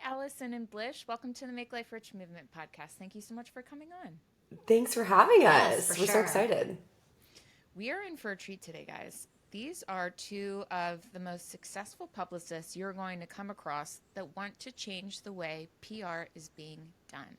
Allison and Blish. Welcome to the Make Life Rich Movement podcast. Thank you so much for coming on. Thanks for having Yes, us. for We're so sure. excited. We are in for a treat today, guys. These are two of the most successful publicists you're going to come across that want to change the way PR is being done.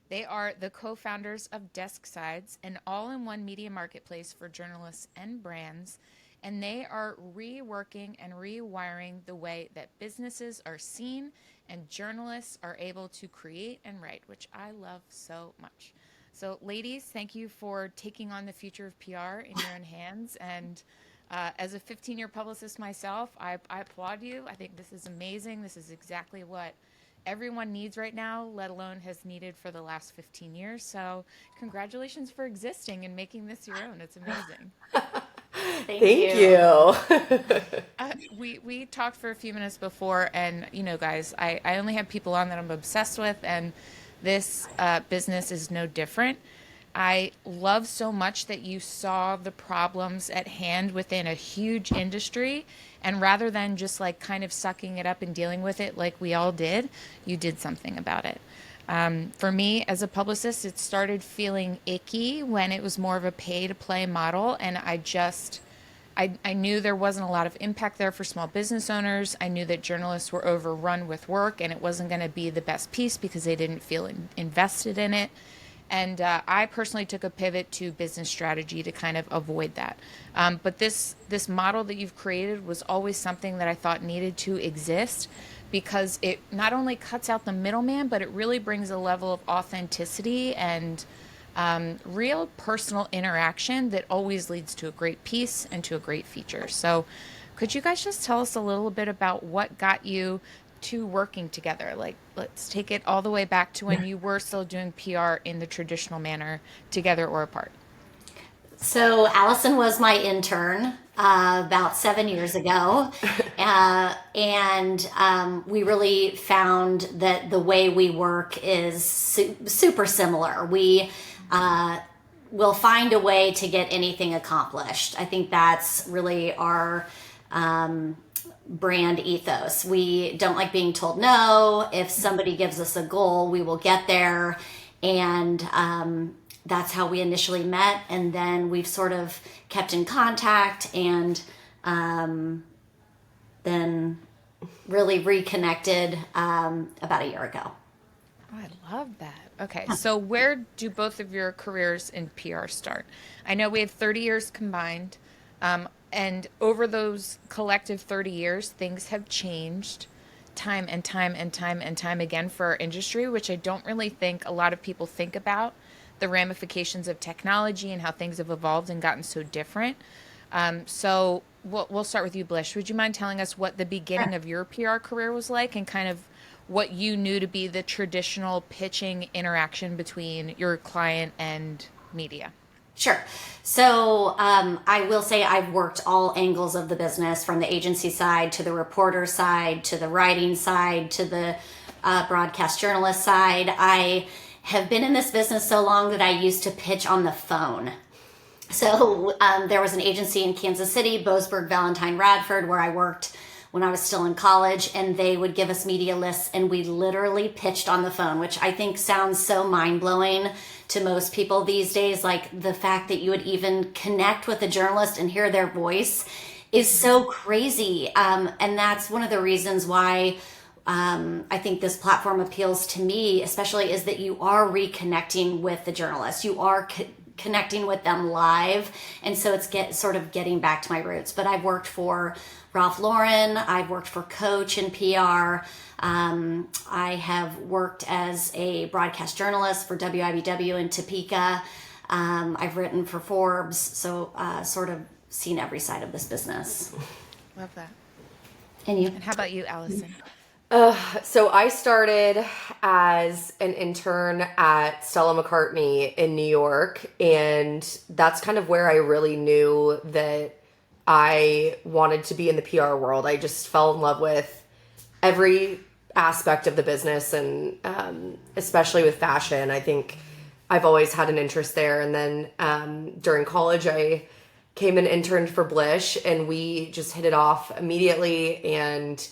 They are the co-founders of Desk Sides, an all-in-one media marketplace for journalists and brands, and they are reworking and rewiring the way that businesses are seen and journalists are able to create and write, which I love so much. So, ladies, thank you for taking on the future of PR in your own hands. And as a 15-year publicist myself, I applaud you. I think this is amazing. This is exactly what everyone needs right now, let alone has needed for the last 15 years. So congratulations for existing and making this your own. It's amazing. Thank Thank you. you. We talked for a few minutes before, and guys, I only have people on that I'm obsessed with, and this business is no different. I love so much that you saw the problems at hand within a huge industry, and rather than just like kind of sucking it up and dealing with it like we all did, you did something about it. For me, as a publicist, it started feeling icky when it was more of a pay-to-play model, and I knew there wasn't a lot of impact there for small business owners. I knew that journalists were overrun with work, and it wasn't going to be the best piece because they didn't feel invested in it. And I personally took a pivot to business strategy to kind of avoid that. But this model that you've created was always something that I thought needed to exist because it not only cuts out the middleman, but it really brings a level of authenticity and real personal interaction that always leads to a great piece and to a great feature. So could you guys just tell us a little bit about what got you to working together? Like, let's take it all the way back to when you were still doing PR in the traditional manner, together or apart. So Allison was my intern about 7 years ago, and we really found that the way we work is super similar. We will find a way to get anything accomplished. I think that's really our brand ethos. We don't like being told no. If somebody gives us a goal, we will get there. And that's how we initially met. And then we've sort of kept in contact and then really reconnected about a year ago. Oh, I love that. Okay, so where do both of your careers in PR start? I know we have 30 years combined, and over those collective 30 years, things have changed time and time and time and time again for our industry, which I don't really think a lot of people think about the ramifications of technology and how things have evolved and gotten so different. So we'll start with you, Blish. Would you mind telling us what the beginning of your PR career was like and kind of what you knew to be the traditional pitching interaction between your client and media? Sure. So I will say I've worked all angles of the business, from the agency side to the reporter side to the writing side to the broadcast journalist side. I have been in this business so long that I used to pitch on the phone. So there was an agency in Kansas City, Boasberg, Valentine, Radford, where I worked when I was still in college, and they would give us media lists, and we literally pitched on the phone, which I think sounds so mind-blowing to most people these days. Like, the fact that you would even connect with a journalist and hear their voice is so crazy. And that's one of the reasons why I think this platform appeals to me, especially, is that you are reconnecting with the journalist. You are connecting with them live. And so it's sort of getting back to my roots. But I've worked for Ralph Lauren. I've worked for Coach in PR. I have worked as a broadcast journalist for WIBW in Topeka. I've written for Forbes. So sort of seen every side of this business. Love that. And you? And how about you, Allison? So I started as an intern at Stella McCartney in New York, and that's kind of where I really knew that I wanted to be in the PR world. I just fell in love with every aspect of the business, and especially with fashion. I think I've always had an interest there. And then during college, I came and interned for Blish, and we just hit it off immediately. And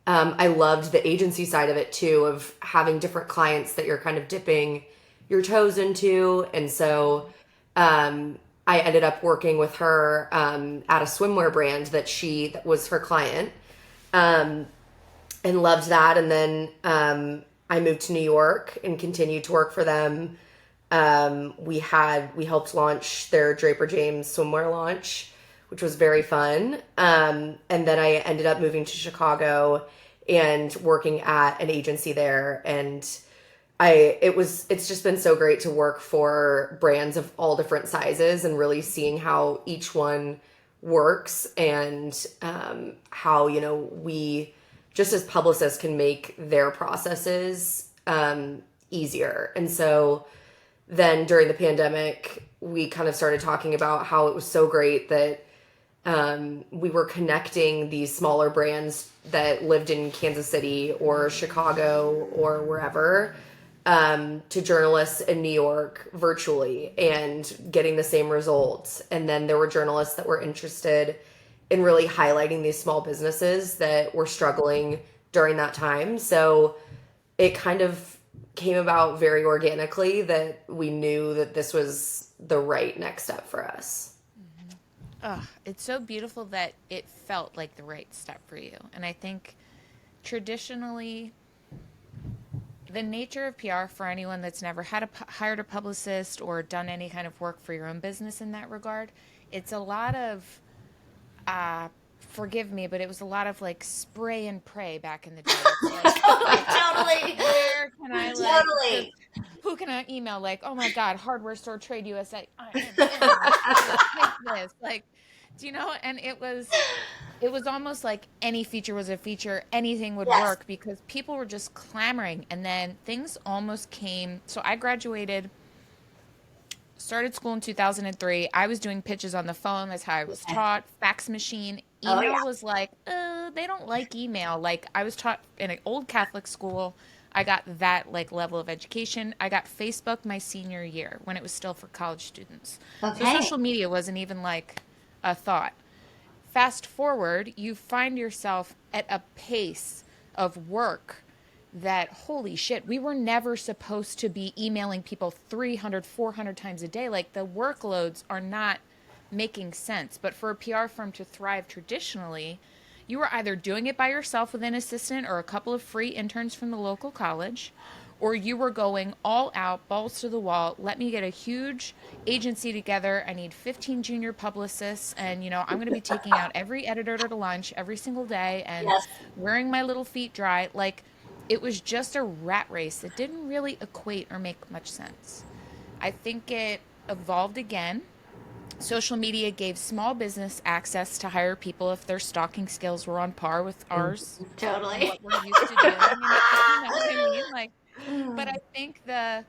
I loved the agency side of it too, of having different clients that you're kind of dipping your toes into. And so I ended up working with her at a swimwear brand that was her client, um, and loved that. And then I moved to New York and continued to work for them. We helped launch their Draper James swimwear launch, which was very fun. And then I ended up moving to Chicago and working at an agency there. And it's just been so great to work for brands of all different sizes and really seeing how each one works, and how, we just as publicists can make their processes easier. And so then during the pandemic, we kind of started talking about how it was so great that we were connecting these smaller brands that lived in Kansas City or Chicago or wherever, to journalists in New York virtually and getting the same results. And then there were journalists that were interested in really highlighting these small businesses that were struggling during that time. So it kind of came about very organically that we knew that this was the right next step for us. Oh, it's so beautiful that it felt like the right step for you. And I think traditionally, the nature of PR for anyone that's never hired a publicist or done any kind of work for your own business in that regard, it's a lot of, forgive me, but it was a lot of like spray and pray back in the day. Totally. Where can I Totally. who can I email? Like, oh my God, Hardware Store Trade USA. Take this. Like, do you know? And it was almost like any feature was a feature, anything would work, because people were just clamoring. And then things almost came. So I started school in 2003. I was doing pitches on the phone. That's how I was taught. Fax machine. Email was like, they don't like email. Like, I was taught in an old Catholic school. I got that like level of education. I got Facebook my senior year when it was still for college students. So social media wasn't even like a thought. Fast forward, you find yourself at a pace of work that, holy shit, we were never supposed to be emailing people 300, 400 times a day. Like, the workloads are not making sense. But for a PR firm to thrive traditionally, you were either doing it by yourself with an assistant or a couple of free interns from the local college, or you were going all out, balls to the wall. Let me get a huge agency together. I need 15 junior publicists, and I'm going to be taking out every editor to lunch every single day and wearing my little feet dry. Like, it was just a rat race that didn't really equate or make much sense. I think it evolved again. Social media gave small business access to hire people if their stalking skills were on par with ours. Totally. What we're used to doing. You know what I mean? Like, but I think then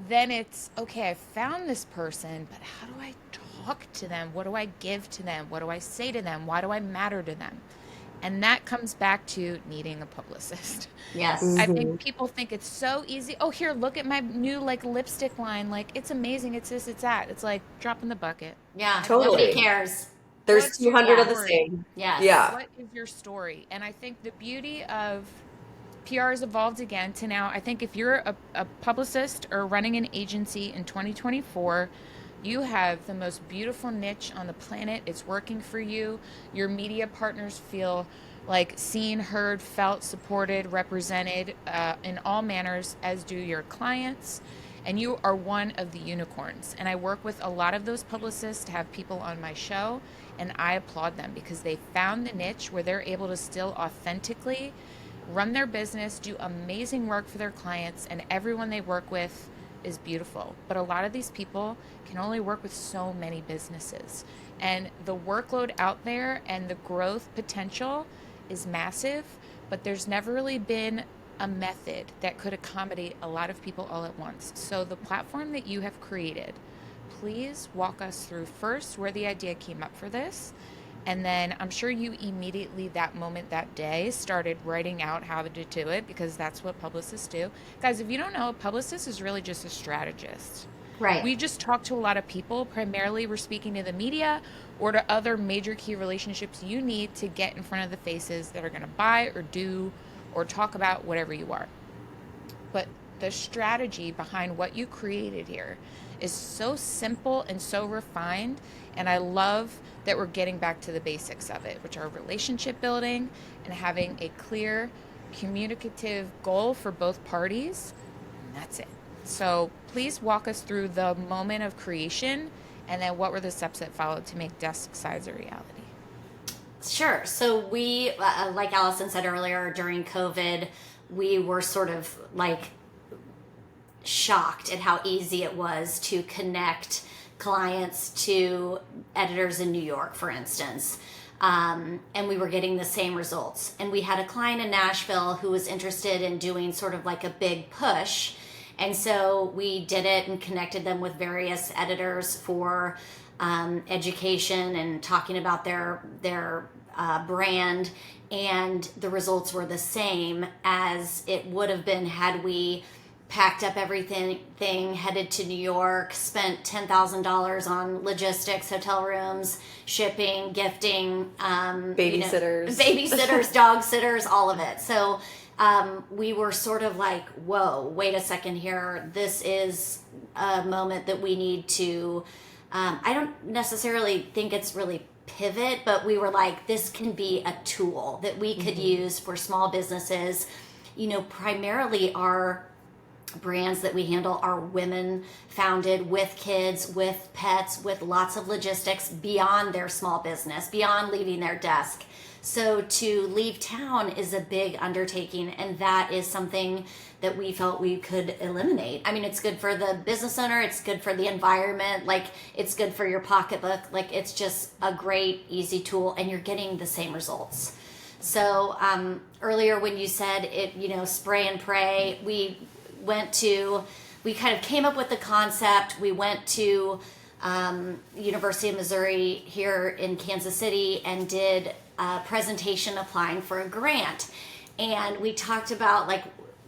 it's, okay, I found this person, but how do I talk to them? What do I give to them? What do I say to them? Why do I matter to them? And that comes back to needing a publicist. Yes. I think people think it's so easy. Oh, here, look at my new like lipstick line. Like, it's amazing. It's this, it's that. It's like drop in the bucket. Yeah. Totally. Nobody cares. There's What's 200 of the story? same. Yes. Yeah. What is your story? And I think the beauty of PR has evolved again to now, I think if you're a publicist or running an agency in 2024, you have the most beautiful niche on the planet. It's working for you. Your media partners feel like seen, heard, felt, supported, represented in all manners, as do your clients. And you are one of the unicorns. And I work with a lot of those publicists to have people on my show, and I applaud them because they found the niche where they're able to still authentically run their business, do amazing work for their clients, and everyone they work with is beautiful. But a lot of these people can only work with so many businesses. And the workload out there and the growth potential is massive, but there's never really been a method that could accommodate a lot of people all at once. So the platform that you have created, please walk us through first where the idea came up for this. And then I'm sure you immediately, that moment, that day, started writing out how to do it, because that's what publicists do. Guys, if you don't know, a publicist is really just a strategist. Right. We just talk to a lot of people. Primarily, we're speaking to the media or to other major key relationships you need to get in front of the faces that are going to buy or do or talk about whatever you are. But the strategy behind what you created here is so simple and so refined. And I love that we're getting back to the basics of it, which are relationship building and having a clear, communicative goal for both parties. And that's it. So please walk us through the moment of creation and then what were the steps that followed to make desk sides a reality? Sure. So we, like Allison said earlier, during COVID, we were sort of like shocked at how easy it was to connect clients to editors in New York, for instance. And we were getting the same results. And we had a client in Nashville who was interested in doing sort of like a big push. And so we did it and connected them with various editors for education and talking about their brand. And the results were the same as it would have been had we packed up everything, headed to New York, spent $10,000 on logistics, hotel rooms, shipping, gifting, babysitters, dog sitters, all of it. So we were sort of like, whoa, wait a second here. This is a moment that we need to, I don't necessarily think it's really pivot, but we were like, this can be a tool that we could use for small businesses. Primarily our brands that we handle are women founded with kids, with pets, with lots of logistics beyond their small business, beyond leaving their desk. So to leave town is a big undertaking, and that is something that we felt we could eliminate. I mean, it's good for the business owner, it's good for the environment, like it's good for your pocketbook, like it's just a great, easy tool, and you're getting the same results. So earlier when you said it, spray and pray, we kind of came up with the concept. We went to University of Missouri here in Kansas City and did a presentation applying for a grant. And we talked about like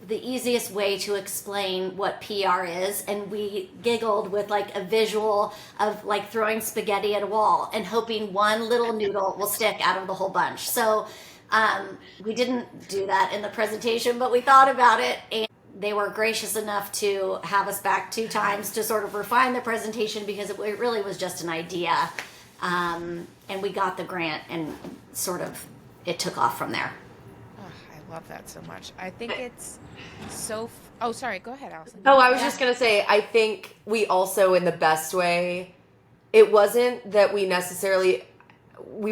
the easiest way to explain what PR is. And we giggled with like a visual of like throwing spaghetti at a wall and hoping one little noodle will stick out of the whole bunch. So we didn't do that in the presentation, but we thought about it, and they were gracious enough to have us back 2 times to sort of refine the presentation because it really was just an idea. And we got the grant and sort of it took off from there. Oh, I love that so much. I think it's so... Oh, sorry. Go ahead, Allison. Oh, I was just going to say, I think we also, in the best way, it wasn't that we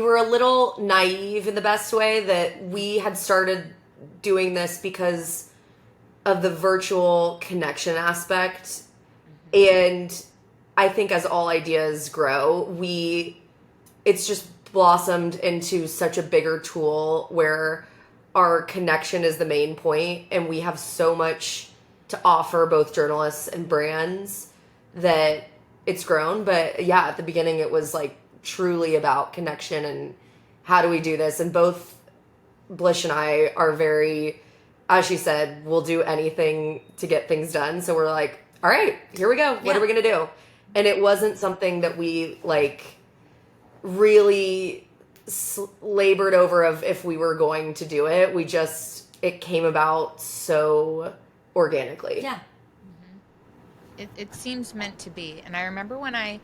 were a little naive in the best way that we had started doing this because of the virtual connection aspect. And I think as all ideas grow, it's just blossomed into such a bigger tool where our connection is the main point, and we have so much to offer both journalists and brands that it's grown. But yeah, at the beginning it was like truly about connection and how do we do this. And both Blish and I are very, as she said, we'll do anything to get things done. So we're like, all right, here we go. What are we going to do? And it wasn't something that we like really labored over of if we were going to do it. It came about so organically. Yeah. It seems meant to be. And I remember when I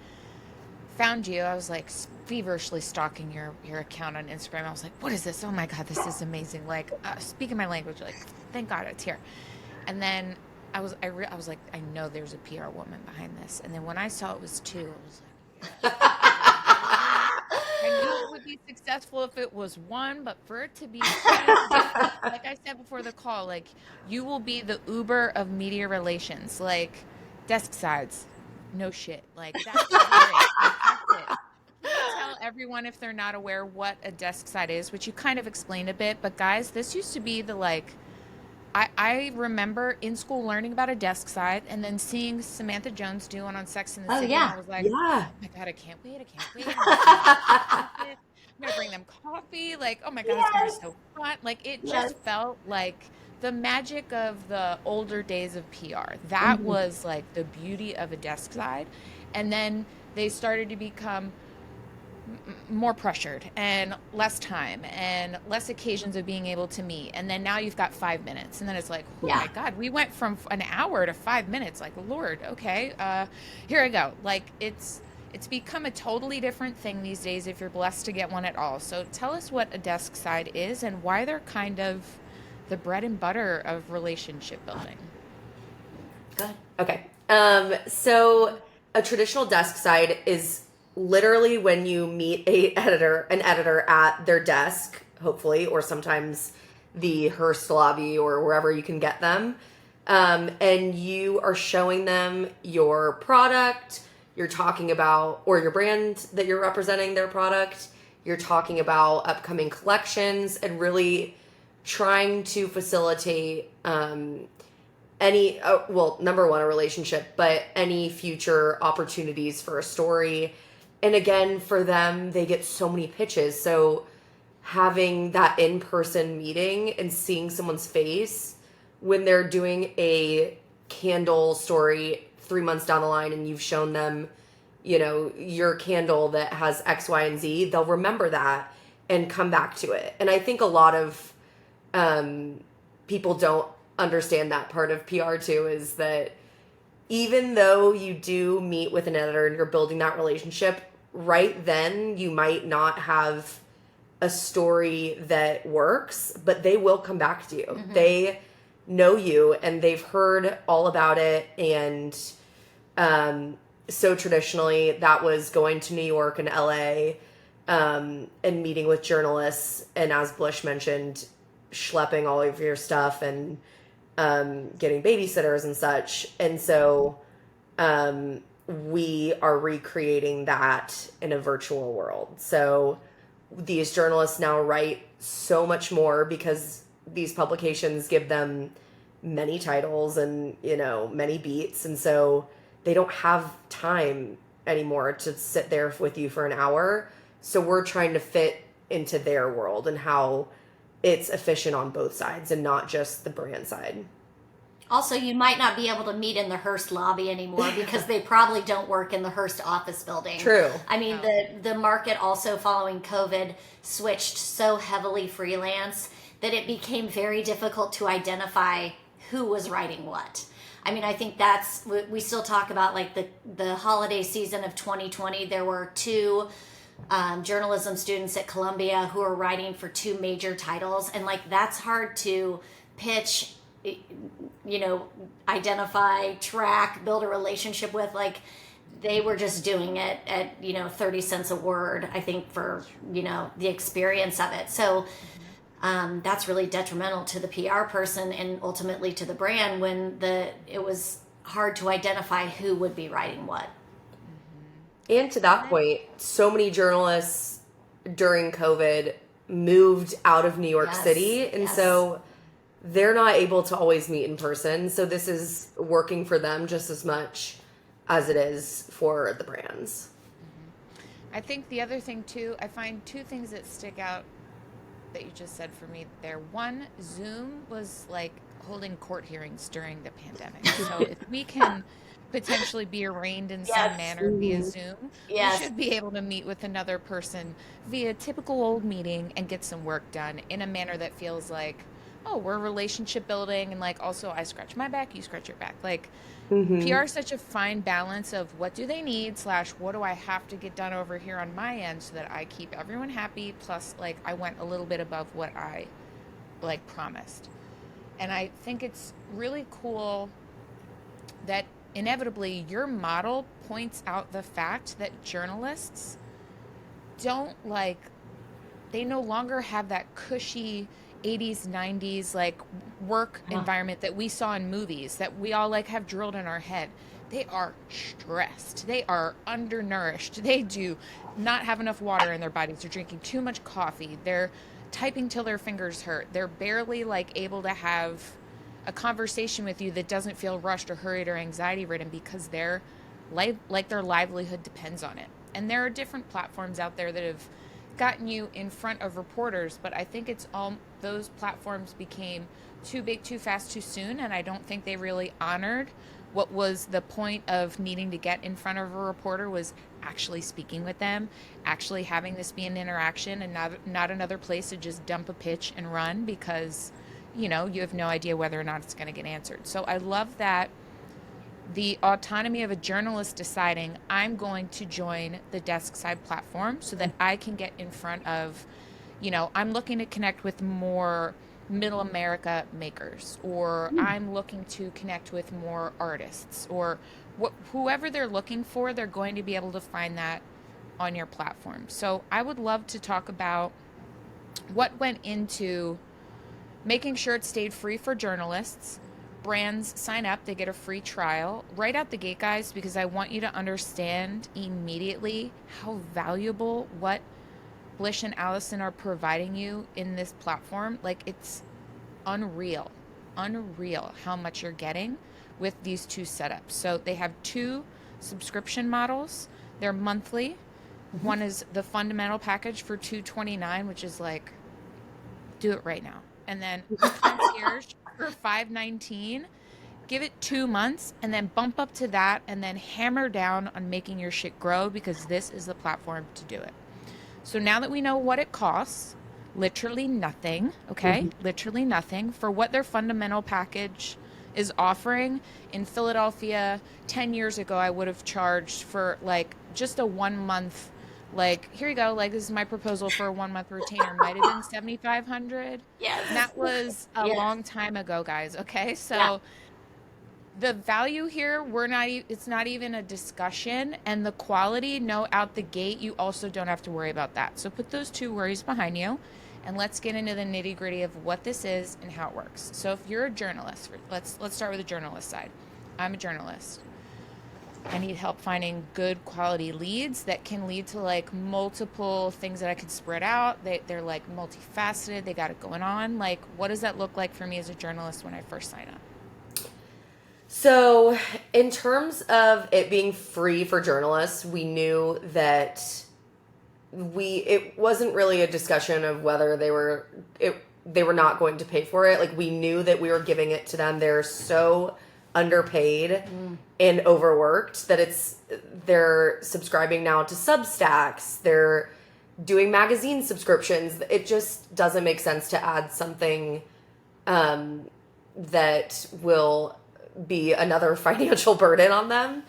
found you, I was like feverishly stalking your account on Instagram. I was like, what is this? Oh my God, this is amazing. Like, speaking my language, like, thank God it's here. And then I was like, I know there's a PR woman behind this. And then when I saw it was 2, I was like, I knew it would be successful if it was 1, but for it to be 2, like I said before the call, like, you will be the Uber of media relations, like desk sides. No shit. Like, that's great. That's it. Can you tell everyone, if they're not aware, what a desk side is, which you kind of explained a bit, but guys, this used to be the like, I remember in school learning about a desk side and then seeing Samantha Jones do one on Sex and the City. Yeah. And I was like, oh my God, I can't wait. I'm going to bring them coffee. Like, oh my God, it's going to be so fun. Like, it just felt like the magic of the older days of PR. That was like the beauty of a desk side. And then they started to become more pressured and less time and less occasions of being able to meet. And then now you've got 5 minutes. And then it's like, oh my God, we went from an hour to 5 minutes. Like, Lord, okay, here I go. Like, it's become a totally different thing these days if you're blessed to get one at all. So tell us what a desk side is and why they're kind of the bread and butter of relationship building. Good. Okay. So a traditional desk side is literally when you meet an editor at their desk, hopefully, or sometimes the Hearst lobby or wherever you can get them. And you are showing them your product, you're talking about, or your brand that you're representing their product, you're talking about upcoming collections and really trying to facilitate number one, a relationship, but any future opportunities for a story. And again, for them, they get so many pitches. So having that in-person meeting and seeing someone's face when they're doing a candle story 3 months down the line and you've shown them, your candle that has X, Y, and Z, they'll remember that and come back to it. And I think a lot of people don't understand that part of PR too, is that even though you do meet with an editor and you're building that relationship, right then you might not have a story that works, but they will come back to you. Mm-hmm. They know you and they've heard all about it. And so traditionally that was going to New York and LA and meeting with journalists. And as Blish mentioned, schlepping all of your stuff and getting babysitters and such. And so we are recreating that in a virtual world. So these journalists now write so much more because these publications give them many titles and, many beats. And so they don't have time anymore to sit there with you for an hour. So we're trying to fit into their world and how it's efficient on both sides and not just the brand side. Also, you might not be able to meet in the Hearst lobby anymore because they probably don't work in the Hearst office building. True. I mean, the market also following COVID switched so heavily freelance that it became very difficult to identify who was writing what. I mean, I think we still talk about like the holiday season of 2020. There were two journalism students at Columbia who are writing for two major titles. And like, that's hard to pitch, identify, track, build a relationship with. Like, they were just doing it at 30 cents a word, I think, for the experience of it. So that's really detrimental to the PR person and ultimately to the brand when it was hard to identify who would be writing what. And to that point, so many journalists during COVID moved out of New York City. And so they're not able to always meet in person. So this is working for them just as much as it is for the brands. I think the other thing too, I find two things that stick out that you just said for me there. One, Zoom was like holding court hearings during the pandemic. So if we can potentially be arraigned in some manner via Zoom, we should be able to meet with another person via typical old meeting and get some work done in a manner that feels like, oh, we're relationship building, and like also I scratch my back, you scratch your back. Like PR is such a fine balance of what do they need / what do I have to get done over here on my end so that I keep everyone happy, plus like I went a little bit above what I like promised. And I think it's really cool that inevitably your model points out the fact that journalists they no longer have that cushy 80s, 90s like work environment that we saw in movies that we all like have drilled in our head. They are stressed. They are undernourished. They do not have enough water in their bodies. They're drinking too much coffee. They're typing till their fingers hurt. They're barely like able to have a conversation with you that doesn't feel rushed or hurried or anxiety ridden because their livelihood depends on it. And there are different platforms out there that have gotten you in front of reporters, but I think it's all those platforms became too big, too fast, too soon, and I don't think they really honored what was the point of needing to get in front of a reporter was actually speaking with them, actually having this be an interaction and not another place to just dump a pitch and run because you have no idea whether or not it's going to get answered. So I love that the autonomy of a journalist deciding I'm going to join the desk side platform so that I can get in front of, I'm looking to connect with more middle America makers, or I'm looking to connect with more artists, or whoever they're looking for, they're going to be able to find that on your platform. So I would love to talk about what went into making sure it stayed free for journalists. Brands sign up, they get a free trial right out the gate, guys, because I want you to understand immediately how valuable what Blish and Allison are providing you in this platform. Like, it's unreal how much you're getting with these two setups. So they have two subscription models. They're monthly. One is the fundamental package for $229, which is like, do it right now. And then concierge for $519. Give it 2 months and then bump up to that and then hammer down on making your shit grow, because this is the platform to do it. So now that we know what it costs, literally nothing, okay? Literally nothing for what their fundamental package is offering. In Philadelphia 10 years ago, I would have charged for like just a 1 month, like, here you go, like, this is my proposal for a 1 month retainer. Might have been $7,500. Yes. And that was a long time ago, guys. Okay. So the value here, it's not even a discussion. And the quality, no, out the gate, you also don't have to worry about that. So put those two worries behind you and let's get into the nitty gritty of what this is and how it works. So if you're a journalist, let's start with the journalist side. I'm a journalist. I need help finding good quality leads that can lead to like multiple things that I could spread out. They're like multifaceted. They got it going on. Like, what does that look like for me as a journalist when I first sign up? So in terms of it being free for journalists, we knew that it wasn't really a discussion of whether they were not going to pay for it. Like, we knew that we were giving it to them. They're so underpaid and overworked that they're subscribing now to Substacks. They're doing magazine subscriptions. It just doesn't make sense to add something that will be another financial burden on them.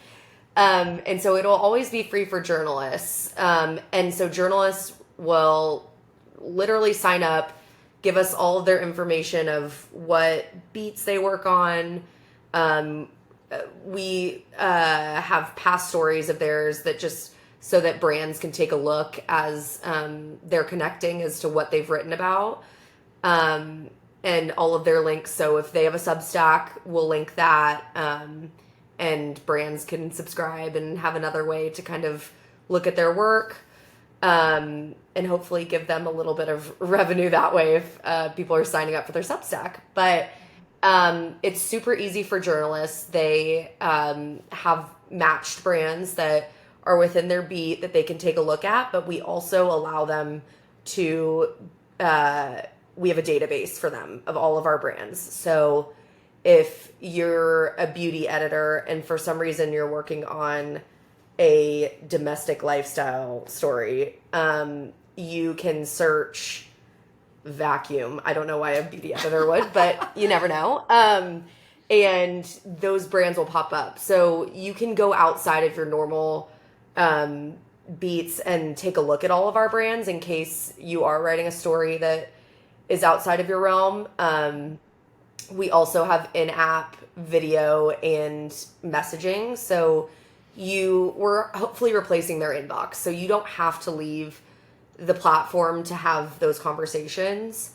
And so it'll always be free for journalists. And so journalists will literally sign up, give us all of their information of what beats they work on. We have past stories of theirs that just so that brands can take a look as they're connecting as to what they've written about, and all of their links. So if they have a Substack, we'll link that, and brands can subscribe and have another way to kind of look at their work, and hopefully give them a little bit of revenue that way if people are signing up for their Substack. But it's super easy for journalists. They have matched brands that are within their beat that they can take a look at, but we also allow them to, we have a database for them of all of our brands. So if you're a beauty editor and for some reason you're working on a domestic lifestyle story, you can search vacuum. I don't know why a beauty editor would, but you never know. And those brands will pop up. So you can go outside of your normal beats and take a look at all of our brands in case you are writing a story that is outside of your realm. We also have in-app video and messaging. So we're hopefully replacing their inbox. So you don't have to leave the platform to have those conversations.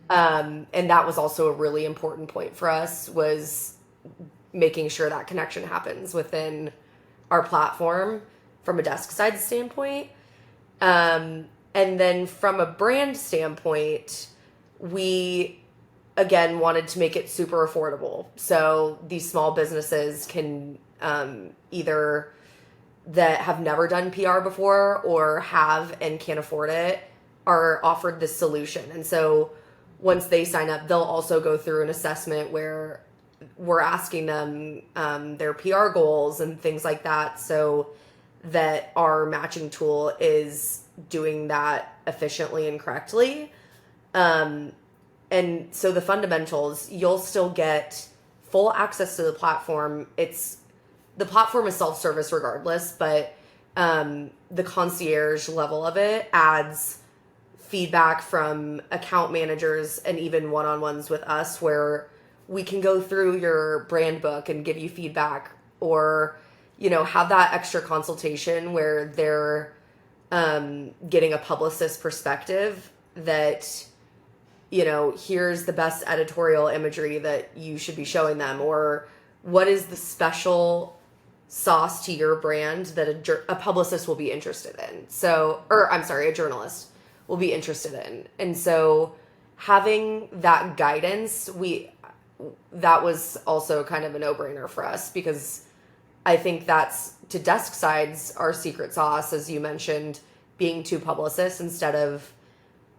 And that was also a really important point for us, was making sure that connection happens within our platform from a desk side standpoint. And then from a brand standpoint, we, again, wanted to make it super affordable. So these small businesses can either that have never done PR before or have and can't afford it, are offered this solution. And so once they sign up, they'll also go through an assessment where we're asking them their PR goals and things like that, so that our matching tool is doing that efficiently and correctly. And so the fundamentals, you'll still get full access to the platform. The platform is self-service regardless, but the concierge level of it adds feedback from account managers and even one-on-ones with us, where we can go through your brand book and give you feedback, or, you know, have that extra consultation where they're getting a publicist perspective that, you know, here's the best editorial imagery that you should be showing them, or what is the special sauce to your brand that a publicist will be interested in. So, or I'm sorry, a journalist will be interested in. And so having that guidance, that was also kind of a no-brainer for us, because I think that's, to desk sides, our secret sauce, as you mentioned, being two publicists instead of,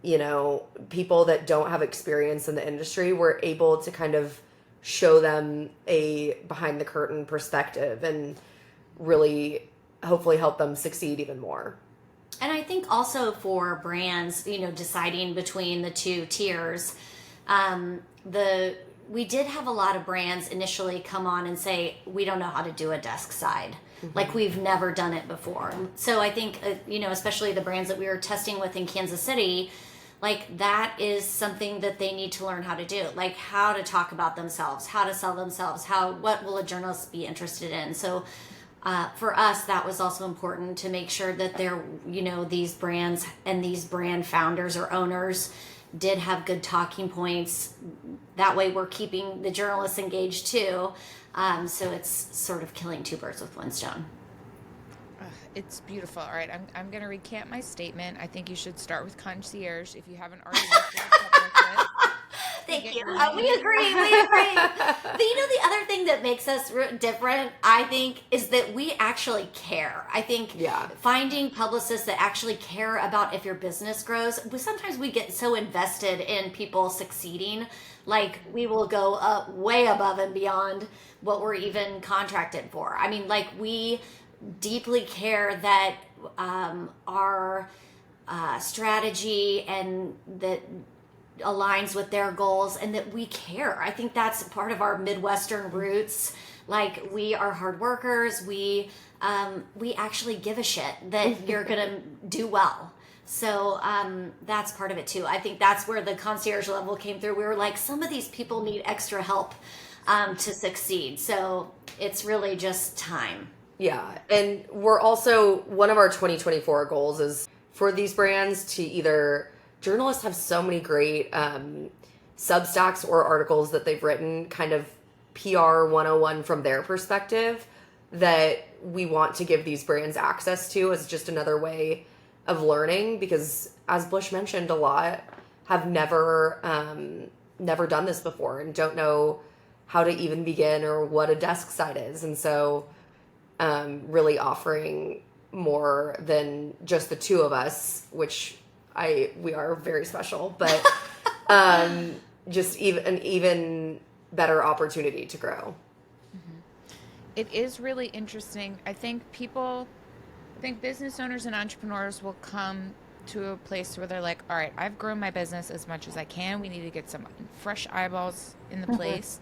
you know, people that don't have experience in the industry. We're able to kind of show them a behind the curtain perspective and really hopefully help them succeed even more. And I think also for brands, you know, deciding between the two tiers, we did have a lot of brands initially come on and say, we don't know how to do a desk side. Mm-hmm. Like, we've never done it before. So I think, you know, especially the brands that we were testing with in Kansas City, like, that is something that they need to learn how to do. Like, how to talk about themselves, how to sell themselves, what will a journalist be interested in. So for us, that was also important to make sure that they're, you know, these brands and these brand founders or owners did have good talking points. That way we're keeping the journalists engaged too. So it's sort of killing two birds with one stone. It's beautiful. All right, I'm going to recant my statement. I think you should start with concierge if you haven't already worked with a publicist. Thank you. We agree. But you know, the other thing that makes us different, I think, is that we actually care. I think finding publicists that actually care about if your business grows, sometimes we get so invested in people succeeding, like we will go way above and beyond what we're even contracted for. I mean, like, we deeply care that our strategy and that aligns with their goals, and that we care. I think that's part of our Midwestern roots. Like, we are hard workers. We actually give a shit that you're gonna do well. So that's part of it too. I think that's where the concierge level came through. We were like, some of these people need extra help to succeed. So it's really just time. Yeah, and we're also, one of our 2024 goals is for these brands to either, journalists have so many great Substacks or articles that they've written, kind of PR 101 from their perspective, that we want to give these brands access to as just another way of learning, because as Blish mentioned, a lot have never done this before and don't know how to even begin or what a desk side is. And so really offering more than just the two of us, which we are very special, but just an even better opportunity to grow. Mm-hmm. It is really interesting. I think business owners and entrepreneurs will come to a place where they're like, all right, I've grown my business as much as I can. We need to get some fresh eyeballs in the place.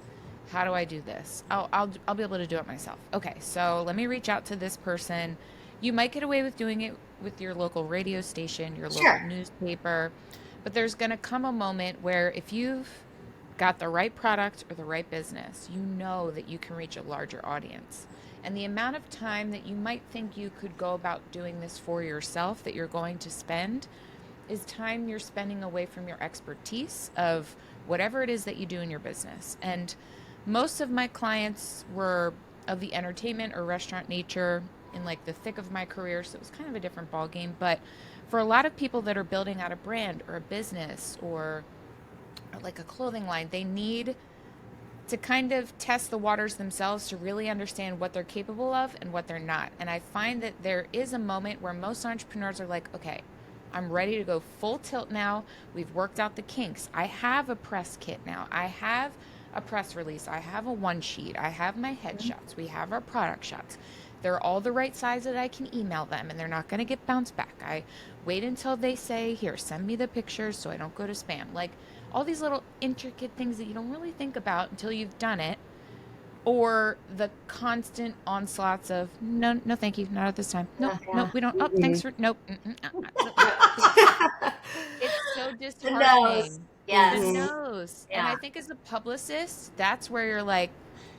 How do I do this? I'll be able to do it myself. Okay, so let me reach out to this person. You might get away with doing it with your local radio station, your local newspaper, but there's going to come a moment where if you've got the right product or the right business, you know that you can reach a larger audience. And the amount of time that you might think you could go about doing this for yourself that you're going to spend is time you're spending away from your expertise of whatever it is that you do in your business. And most of my clients were of the entertainment or restaurant nature in like the thick of my career, so it was kind of a different ball game. But for a lot of people that are building out a brand or a business or like a clothing line, they need to kind of test the waters themselves to really understand what they're capable of and what they're not. And I find that there is a moment where most entrepreneurs are like, okay, I'm ready to go full tilt now. We've worked out the kinks. I have a press kit now. I have a press release. I have a one sheet. I have my headshots. We have our product shots. They're all the right size that I can email them, and they're not going to get bounced back. I wait until they say, here, send me the pictures so I don't go to spam. Like all these little intricate things that you don't really think about until you've done it, or the constant onslaughts of no, no, thank you, not at this time. Nope, nope, we don't. Oh, thanks for nope. It's so The nose. disheartening. The Yes. nose. And Yeah. I think as a publicist, that's where you're like,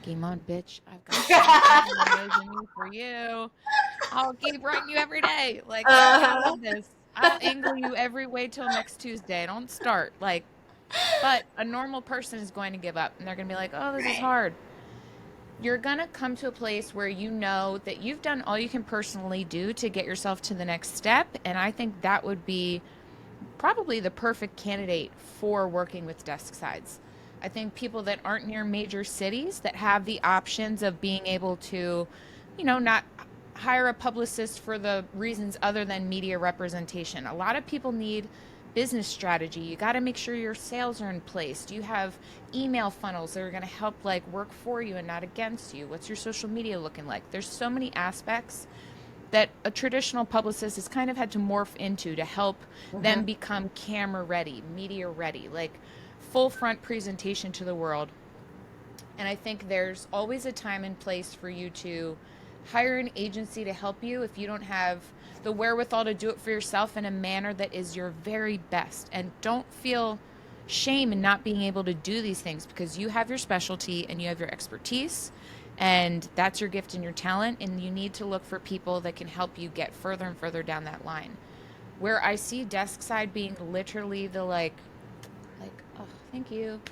game on, bitch. I've got something amazing for you. I'll keep writing you every day. Like, I love this. I'll angle you every way till next Tuesday. Don't start. Like, but a normal person is going to give up and they're going to be like, oh, this is hard. You're going to come to a place where you know that you've done all you can personally do to get yourself to the next step. And I think that would be probably the perfect candidate for working with desk sides. I think people that aren't near major cities that have the options of being able to, not hire a publicist for the reasons other than media representation. A lot of people need business strategy. You got to make sure your sales are in place. Do you have email funnels that are going to help like work for you and not against you? What's your social media looking like? There's so many aspects that a traditional publicist has kind of had to morph into to help them become camera ready, media ready, like full front presentation to the world. And I think there's always a time and place for you to hire an agency to help you if you don't have the wherewithal to do it for yourself in a manner that is your very best. And don't feel shame in not being able to do these things because you have your specialty and you have your expertise. And that's your gift and your talent, and you need to look for people that can help you get further and further down that line. Where I see desk side being literally the like, oh, thank you.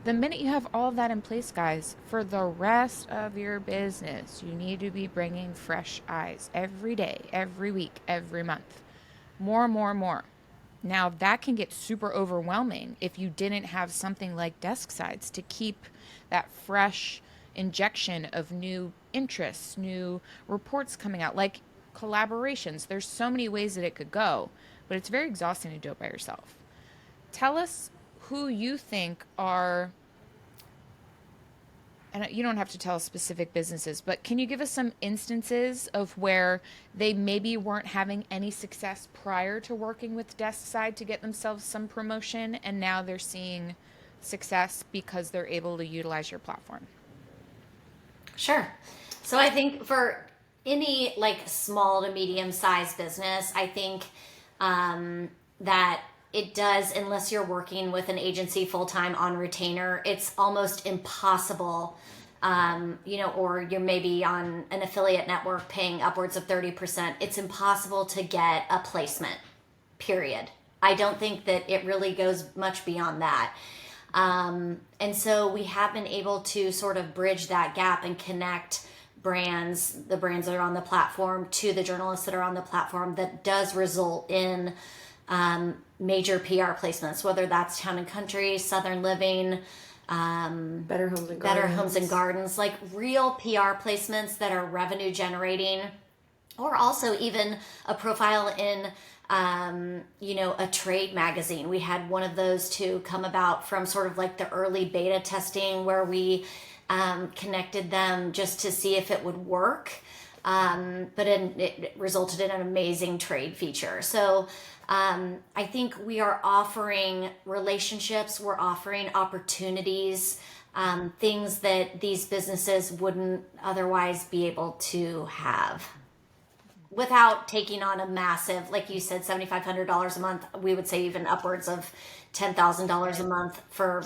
The minute you have all of that in place, guys, for the rest of your business, you need to be bringing fresh eyes every day, every week, every month. More, more, more. Now, that can get super overwhelming if you didn't have something like desk sides to keep that fresh injection of new interests, new reports coming out, like collaborations. There's so many ways that it could go, but it's very exhausting to do it by yourself. Tell us who you think are, and you don't have to tell us specific businesses, but can you give us some instances of where they maybe weren't having any success prior to working with desk side to get themselves some promotion, and now they're seeing success because they're able to utilize your platform? Sure. So I think for any like small to medium sized business, I think that it does, unless you're working with an agency full time on retainer, it's almost impossible. Or you're maybe on an affiliate network paying upwards of 30%. It's impossible to get a placement, period. I don't think that it really goes much beyond that. And so we have been able to sort of bridge that gap and connect the brands that are on the platform to the journalists that are on the platform that does result in major PR placements, whether that's Town and Country, Southern Living, Better Homes and Gardens, like real PR placements that are revenue generating, or also even a profile in a trade magazine. We had one of those two come about from sort of like the early beta testing where we connected them just to see if it would work. But it resulted in an amazing trade feature. So I think we are offering relationships, we're offering opportunities, things that these businesses wouldn't otherwise be able to have, without taking on a massive, like you said, $7,500 a month. We would say even upwards of $10,000 a month for,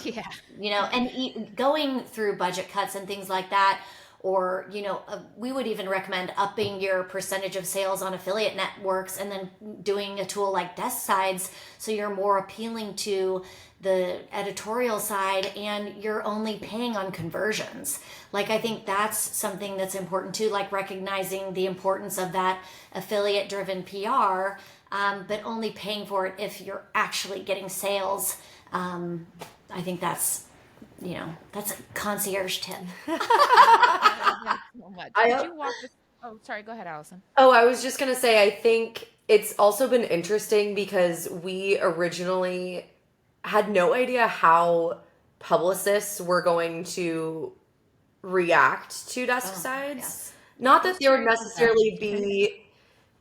and going through budget cuts and things like that. Or, we would even recommend upping your percentage of sales on affiliate networks and then doing a tool like Desk Sides so you're more appealing to the editorial side and you're only paying on conversions. Like, I think that's something that's important too, like recognizing the importance of that affiliate driven PR, but only paying for it if you're actually getting sales. I think that's a concierge tip. I love that so much. Did you walk this? Oh, sorry. Go ahead, Allison. Oh, I was just going to say, I think it's also been interesting because we originally had no idea how publicists were going to react to desk sides. Yes. Not that they would necessarily be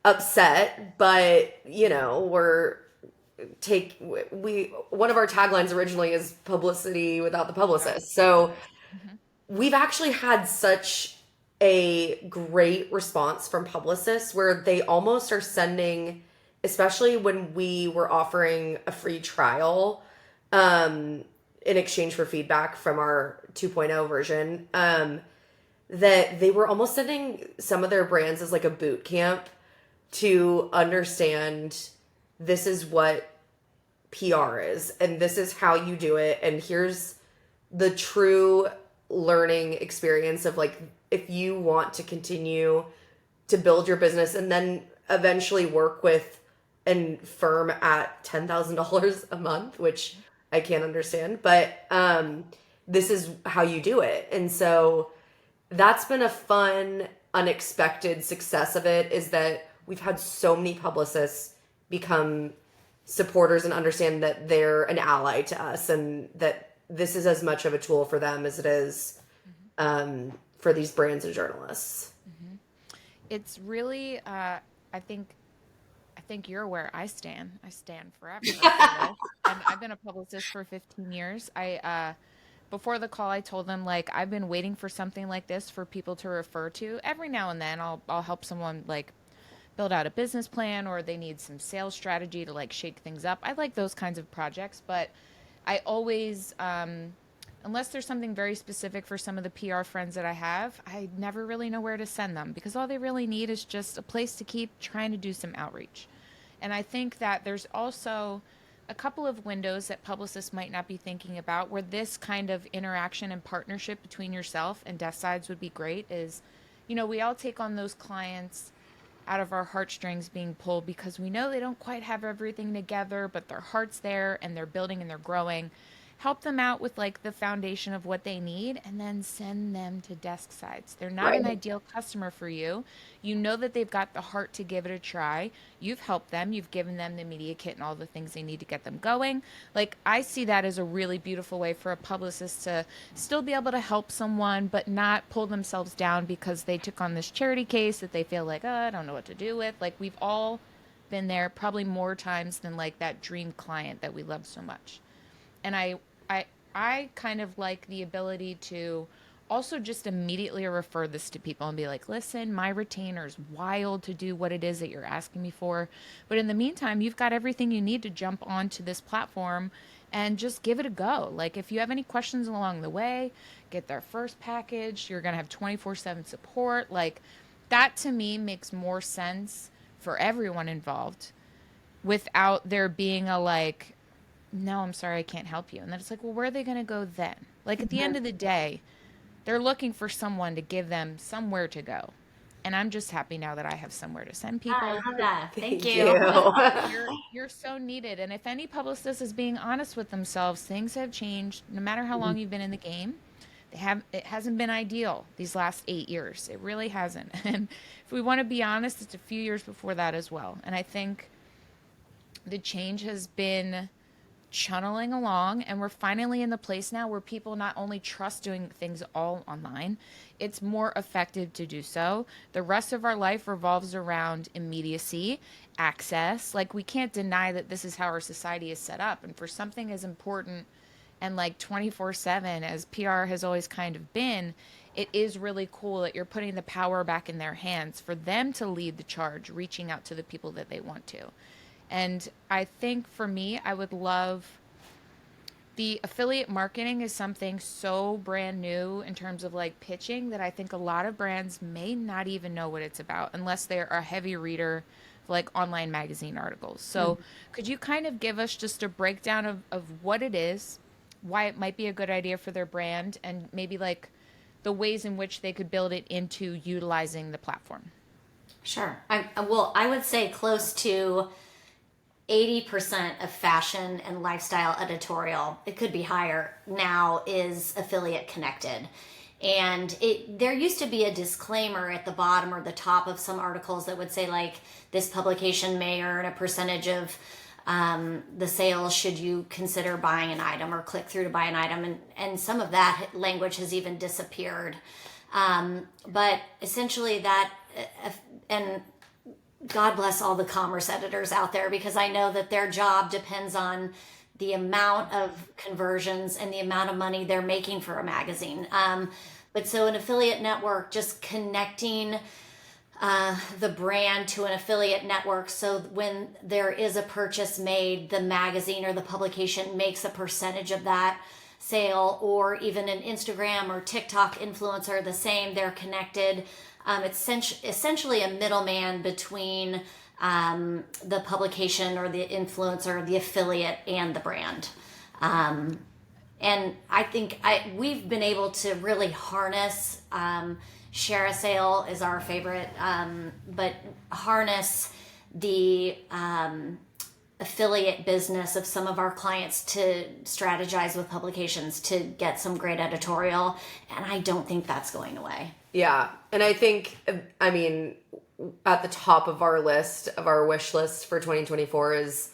upset, but one of our taglines originally is publicity without the publicist. So we've actually had such a great response from publicists where they almost are sending, especially when we were offering a free trial in exchange for feedback from our 2.0 version, that they were almost sending some of their brands as like a boot camp to understand this is what PR is and this is how you do it, and here's the true learning experience of like, if you want to continue to build your business and then eventually work with a firm at $10,000 a month, which I can't understand, but this is how you do it. And so that's been a fun, unexpected success of it, is that we've had so many publicists become supporters and understand that they're an ally to us and that this is as much of a tool for them as it is for these brands and journalists. It's really, I think you're where I stand. I stand forever. And I've been a publicist for 15 years. Before the call, I told them, like, I've been waiting for something like this for people to refer to. Every now and then I'll help someone like build out a business plan, or they need some sales strategy to like shake things up. I like those kinds of projects, but I always, unless there's something very specific for some of the PR friends that I have, I never really know where to send them, because all they really need is just a place to keep trying to do some outreach. And I think that there's also a couple of windows that publicists might not be thinking about where this kind of interaction and partnership between yourself and desk sides would be great. Is, we all take on those clients out of our heartstrings being pulled because we know they don't quite have everything together, but their heart's there and they're building and they're growing. Help them out with like the foundation of what they need, and then send them to desk sides. They're not an ideal customer for you. You know that they've got the heart to give it a try. You've helped them. You've given them the media kit and all the things they need to get them going. Like, I see that as a really beautiful way for a publicist to still be able to help someone, but not pull themselves down because they took on this charity case that they feel like, oh, I don't know what to do with. Like, we've all been there probably more times than like that dream client that we love so much. And I kind of like the ability to also just immediately refer this to people and be like, listen, my retainer is wild to do what it is that you're asking me for. But in the meantime, you've got everything you need to jump onto this platform and just give it a go. Like, if you have any questions along the way, get their first package. You're going to have 24/7 support. Like, that to me makes more sense for everyone involved without there being a like, no, I'm sorry, I can't help you. And then it's like, well, where are they going to go then? Like, at the end of the day, they're looking for someone to give them somewhere to go. And I'm just happy now that I have somewhere to send people. I love that. Thank you. You're so needed. And if any publicist is being honest with themselves, things have changed. No matter how long you've been in the game, it hasn't been ideal these last 8 years. It really hasn't. And if we want to be honest, it's a few years before that as well. And I think the change has been channeling along, and we're finally in the place now where people not only trust doing things all online, it's more effective to do so. The rest of our life revolves around immediacy, access. Like, we can't deny that this is how our society is set up, and for something as important and like 24/7 as PR has always kind of been, it is really cool that you're putting the power back in their hands for them to lead the charge, reaching out to the people that they want to. And I think for me, I would love, the affiliate marketing is something so brand new in terms of like pitching that I think a lot of brands may not even know what it's about unless they're a heavy reader of like online magazine articles. So could you kind of give us just a breakdown of what it is, why it might be a good idea for their brand, and maybe like the ways in which they could build it into utilizing the platform? Sure. I would say close to 80% of fashion and lifestyle editorial, it could be higher now, is affiliate connected. And there used to be a disclaimer at the bottom or the top of some articles that would say like, this publication may earn a percentage of the sales should you consider buying an item or click through to buy an item. And some of that language has even disappeared. But essentially that, and God bless all the commerce editors out there, because I know that their job depends on the amount of conversions and the amount of money they're making for a magazine. But so an affiliate network, just connecting the brand to an affiliate network, so when there is a purchase made, the magazine or the publication makes a percentage of that sale, or even an Instagram or TikTok influencer, the same, they're connected. It's essentially a middleman between the publication or the influencer, the affiliate, and the brand. And I think we've been able to really harness, share a sale is our favorite, but harness the affiliate business of some of our clients to strategize with publications to get some great editorial. And I don't think that's going away. Yeah. And I think, I mean, at the top of our list, of our wish list for 2024 is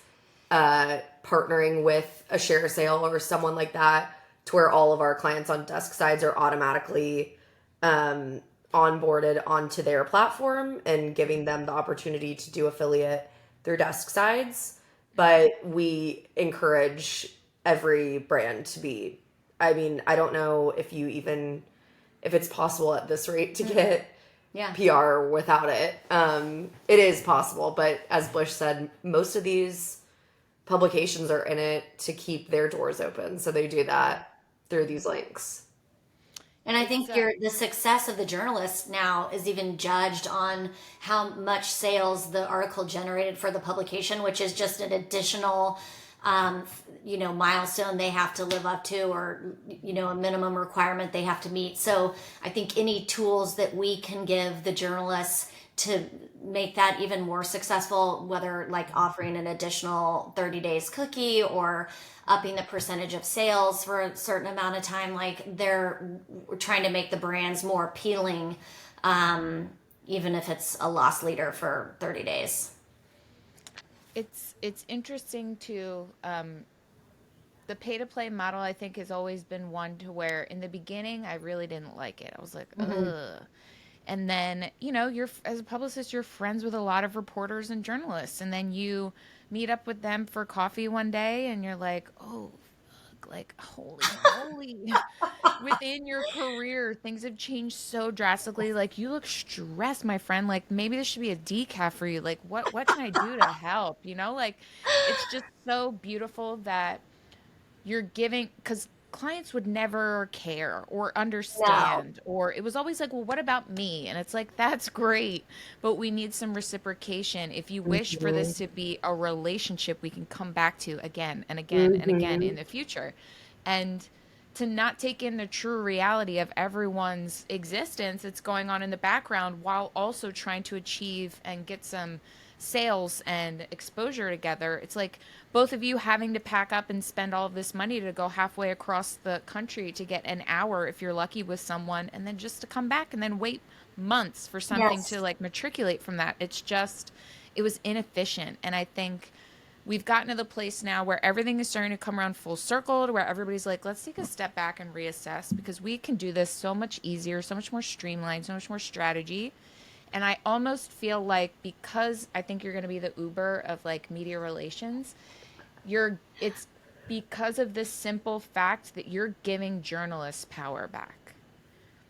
partnering with a share sale or someone like that, to where all of our clients on desk sides are automatically onboarded onto their platform and giving them the opportunity to do affiliate through desk sides. But we encourage every brand to be, I mean, I don't know if it's possible at this rate to get PR without it. It is possible, but as Blish said, most of these publications are in it to keep their doors open. So they do that through these links. And I think the success of the journalist now is even judged on how much sales the article generated for the publication, which is just an additional, milestone they have to live up to, or, a minimum requirement they have to meet. So I think any tools that we can give the journalists to make that even more successful, whether like offering an additional 30 days cookie or upping the percentage of sales for a certain amount of time, like we're trying to make the brands more appealing, even if it's a loss leader for 30 days. It's interesting to the pay to play model. I think has always been one to where in the beginning I really didn't like it. I was like, ugh. And then, you're, as a publicist, you're friends with a lot of reporters and journalists. And then you meet up with them for coffee one day and you're like, oh, fuck, like, holy moly. Within your career, things have changed so drastically. Like, you look stressed, my friend. Like, maybe this should be a decaf for you. Like, what can I do to help? Like, it's just so beautiful that you're giving, because clients would never care or understand, or it was always like, well, what about me? And it's like, that's great, but we need some reciprocation. If you wish for this to be a relationship we can come back to again and again and again in the future, and to not take in the true reality of everyone's existence that's going on in the background, while also trying to achieve and get some sales and exposure together. It's like both of you having to pack up and spend all of this money to go halfway across the country to get an hour if you're lucky with someone, and then just to come back and then wait months for something to like matriculate from that. It was inefficient. And I think we've gotten to the place now where everything is starting to come around full circle, to where everybody's like, let's take a step back and reassess, because we can do this so much easier, so much more streamlined, so much more strategy. And I almost feel like, because I think you're going to be the Uber of like media relations, it's because of this simple fact that you're giving journalists power back.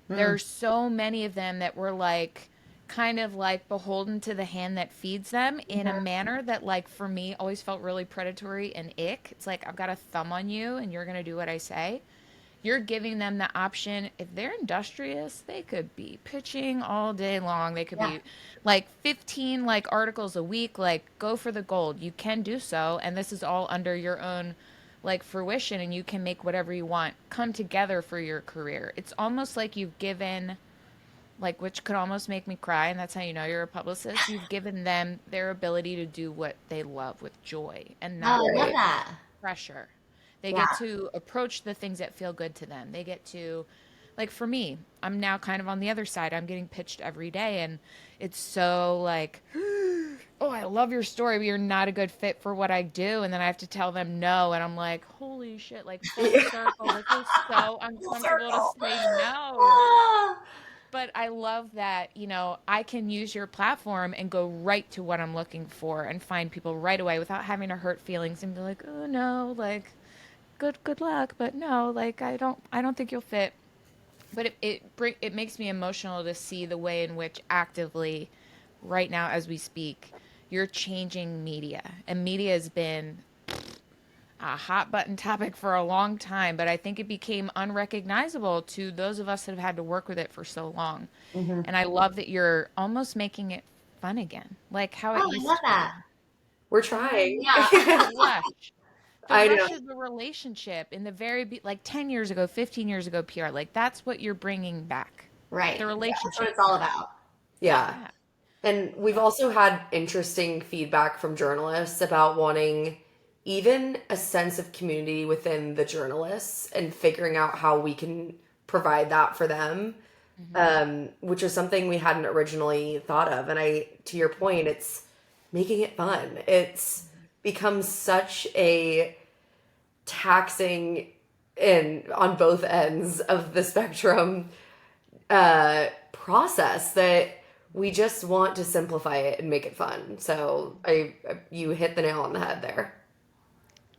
There are so many of them that were like kind of like beholden to the hand that feeds them in a manner that, like, for me always felt really predatory and ick. It's like, I've got a thumb on you and you're going to do what I say. You're giving them the option. If they're industrious, they could be pitching all day long. They could be like 15 like articles a week, like go for the gold. You can do so. And this is all under your own like fruition, and you can make whatever you want come together for your career. It's almost like you've given, like, which could almost make me cry, and that's how you know you're a publicist. You've given them their ability to do what they love with joy and not I love that. pressure. They get to approach the things that feel good to them. They get to like for me, I'm now kind of on the other side. I'm getting pitched every day, and it's so like, oh, I love your story, but you're not a good fit for what I do. And then I have to tell them no. And I'm like, holy shit, like full circle. This is so Full uncomfortable to circle. say no. Ah. But I love that, I can use your platform and go right to what I'm looking for and find people right away without having to hurt feelings and be like, oh no, like good luck, but no, like I don't think you'll fit. But it makes me emotional to see the way in which actively right now as we speak, you're changing media. And media has been a hot button topic for a long time, but I think it became unrecognizable to those of us that have had to work with it for so long. Mhm. And I love that you're almost making it fun again, like how it Oh, I used love to that. be. We're I trying. love Yeah. the rush. The I know. rush of the relationship in the like 10 years ago, 15 years ago, PR, like that's what you're bringing back. Right. The That's what relationship. it's all about. Yeah. Yeah. And we've also had interesting feedback from journalists about wanting even a sense of community within the journalists and figuring out how we can provide that for them, Mm-hmm. which is something we hadn't originally thought of. And to your point, it's making it fun. It's become such a taxing and on both ends of the spectrum process that we just want to simplify it and make it fun. So you hit the nail on the head there.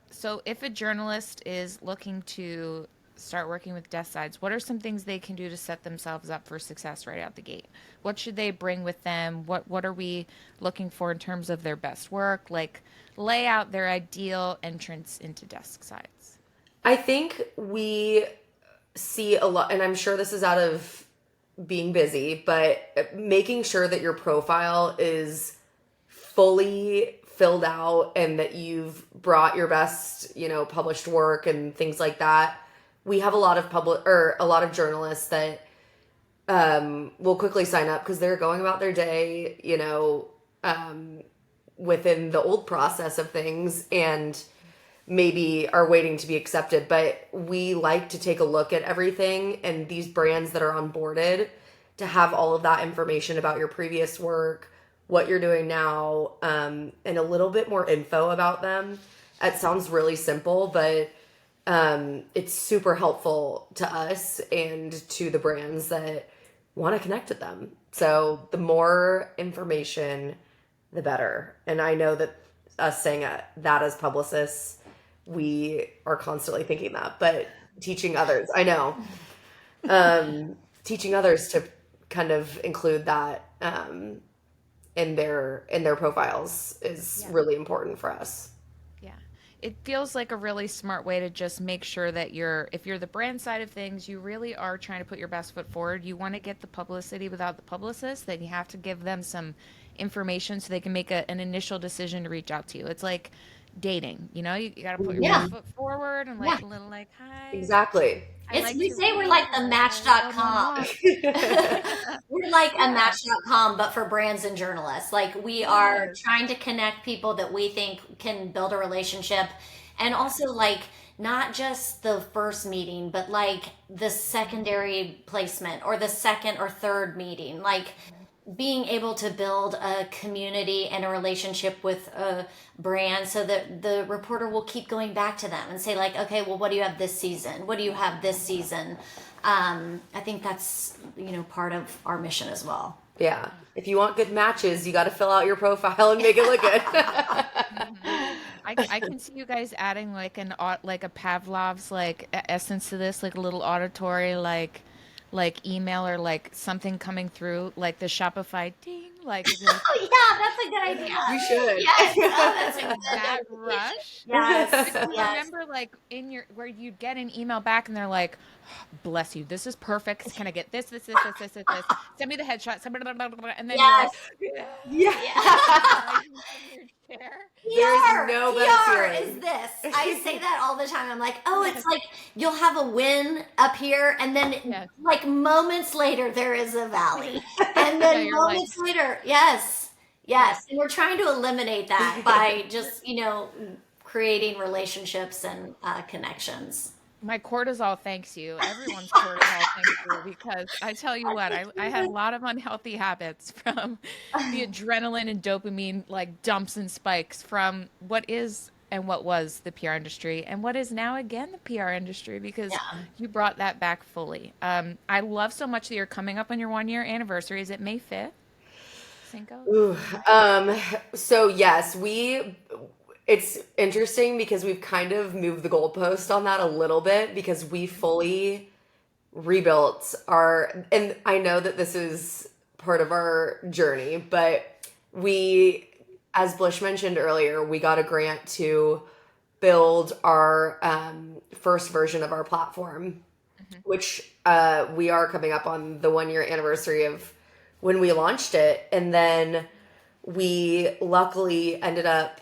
So if a journalist is looking to start working with desk sides, what are some things they can do to set themselves up for success right out the gate? What should they bring with them? What are we looking for in terms of their best work? Like lay out their ideal entrance into desk sides. I think we see a lot, and I'm sure this is out of being busy, but making sure that your profile is fully filled out and that you've brought your best, published work and things like that. We have a lot of a lot of journalists that will quickly sign up because they're going about their day, within the old process of things and maybe are waiting to be accepted. But we like to take a look at everything and these brands that are onboarded to have all of that information about your previous work, what you're doing now, and a little bit more info about them. It sounds really simple, but it's super helpful to us and to the brands that want to connect with them. So the more information, the better. And I know that us saying that as publicists, we are constantly thinking that, but teaching others, I know, teaching others to kind of include that in their profiles is really important for us. Yeah. It feels like a really smart way to just make sure that if you're the brand side of things, you really are trying to put your best foot forward. You want to get the publicity without the publicist, then you have to give them some information so they can make an initial decision to reach out to you. It's like dating, you got to put your Yeah. best foot forward and Yeah. like a little like, hi, Exactly. I It's like we your say we're reel, like the or blah, blah, match.com. blah. We're like a Yeah. match.com, but for brands and journalists. Like we are Yes. trying to connect people that we think can build a relationship. And also like not just the first meeting, but like the secondary placement or the second or third meeting. Like being able to build a community and a relationship with a brand so that the reporter will keep going back to them and say like, okay, well, what do you have this season? What do you have this season? I think that's, part of our mission as well. Yeah. If you want good matches, you got to fill out your profile and make it look good. I can see you guys adding like like a Pavlov's like essence to this, like a little auditory like email or like something coming through like the Shopify ding like Oh yeah, that's a good idea. You should. Yes, oh, that's a good that idea. rush. Yes, But you yes. remember like where you get an email back and they're like, bless you, this is perfect. Can I get this? Send me the headshot. And then Yes. you're like, Yeah. Yeah. in your chair. There is no better PR feeling. is this. I say that all the time. I'm like, oh, it's like you'll have a win up here, and then Yes. like moments later there is a valley, and then Yeah, you're like- moments later, yes, and we're trying to eliminate that by just creating relationships and connections. My cortisol thanks you. Everyone's cortisol thanks you because I tell you what, I had a lot of unhealthy habits from the adrenaline and dopamine like dumps and spikes from what is and what was the PR industry and what is now again the PR industry because Yeah. you brought that back fully. I love so much that you're coming up on your 1 year anniversary. Is it May 5th? Cinco? Ooh, um, so yes, it's interesting because we've kind of moved the goalpost on that a little bit because we fully rebuilt and I know that this is part of our journey, but we, as Blish mentioned earlier, we got a grant to build our first version of our platform, which we are coming up on the 1 year anniversary of when we launched it. And then we luckily ended up,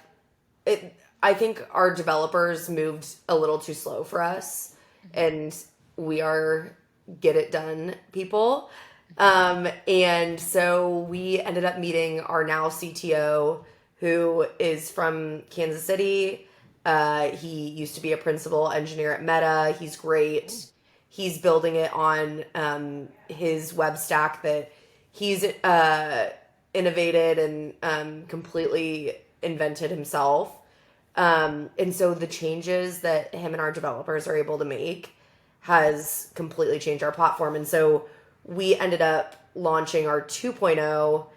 I think our developers moved a little too slow for us, and we are get it done people. And so we ended up meeting our now CTO, who is from Kansas City. He used to be a principal engineer at Meta. He's great. He's building it on his web stack that he's innovated and completely invented himself. And so the changes that him and our developers are able to make has completely changed our platform. And so we ended up launching our 2.0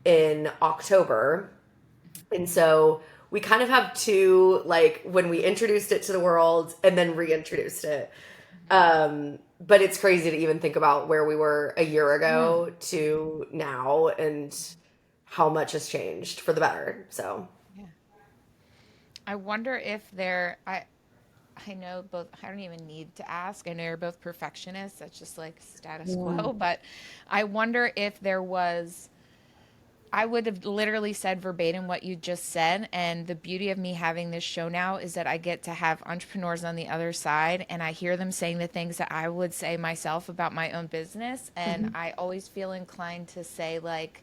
in October. And so we kind of have two, like when we introduced it to the world and then reintroduced it. But it's crazy to even think about where we were a year ago to now and how much has changed for the better. So Yeah. I wonder if I know both, I don't even need to ask. I know you're both perfectionists. That's just like status quo. But I wonder if there was, I would have literally said verbatim what you just said. And the beauty of me having this show now is that I get to have entrepreneurs on the other side and I hear them saying the things that I would say myself about my own business. And I always feel inclined to say, like,